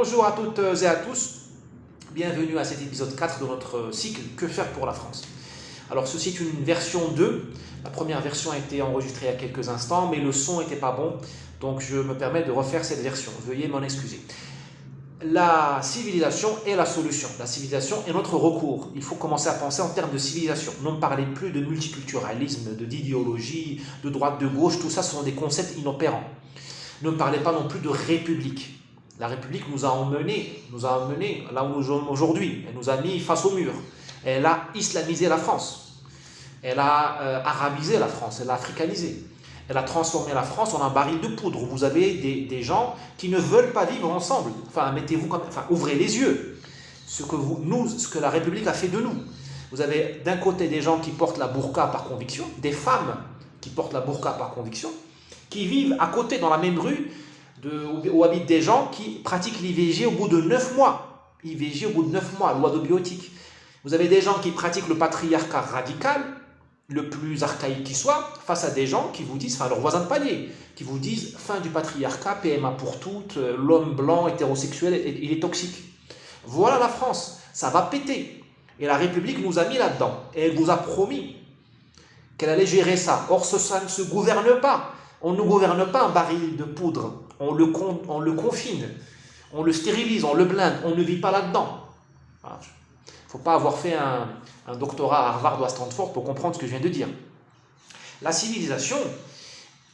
Bonjour à toutes et à tous, bienvenue à cet épisode 4 de notre cycle Que faire pour la France. Alors ceci est une version 2, la première version a été enregistrée il y a quelques instants, mais le son n'était pas bon, donc je me permets de refaire cette version, veuillez m'en excuser. La civilisation est la solution, la civilisation est notre recours. Il faut commencer à penser en termes de civilisation. Ne parlez plus de multiculturalisme, d'idéologie, de droite, de gauche, tout ça sont des concepts inopérants. Ne parlez pas non plus de république. La République nous a emmenés là où nous sommes aujourd'hui. Elle nous a mis face au mur. Elle a islamisé la France. Elle a arabisé la France. Elle a africanisé. Elle a transformé la France en un baril de poudre. Vous avez des gens qui ne veulent pas vivre ensemble. Ouvrez les yeux. Ce que la République a fait de nous. Vous avez d'un côté des gens qui portent la burqa par conviction, des femmes qui portent la burqa par conviction, qui vivent à côté dans la même rue, où habitent des gens qui pratiquent l'IVG au bout de 9 mois. IVG au bout de 9 mois, loi de bioéthique. Vous avez des gens qui pratiquent le patriarcat radical, le plus archaïque qui soit, face à des gens qui vous disent, leurs voisins de palier, qui vous disent fin du patriarcat, PMA pour toutes, l'homme blanc, hétérosexuel, il est toxique. Voilà la France, ça va péter. Et la République nous a mis là-dedans. Et elle vous a promis qu'elle allait gérer ça. Or, ça ne se gouverne pas. On ne gouverne pas un baril de poudre. On le confine, on le stérilise, on le blinde, on ne vit pas là-dedans. Il ne faut pas avoir fait un doctorat à Harvard ou à Stanford pour comprendre ce que je viens de dire. La civilisation,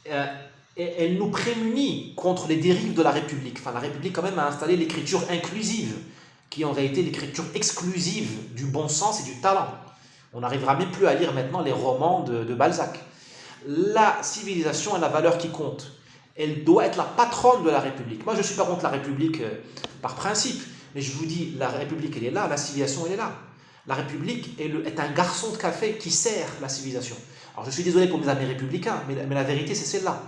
elle nous prémunit contre les dérives de la République. La République quand même a installé l'écriture inclusive, qui est en réalité l'écriture exclusive du bon sens et du talent. On n'arrivera même plus à lire maintenant les romans de Balzac. La civilisation est la valeur qui compte. Elle doit être la patronne de la République. Moi, je ne suis pas contre la République par principe, mais je vous dis, la République, elle est là, la civilisation, elle est là. La République est un garçon de café qui sert la civilisation. Alors, je suis désolé pour mes amis républicains, mais la vérité, c'est celle-là.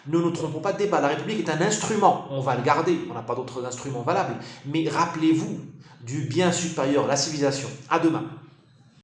Ne nous trompons pas de débat. La République est un instrument. On va le garder. On n'a pas d'autres instruments valables. Mais rappelez-vous du bien supérieur, la civilisation. À demain.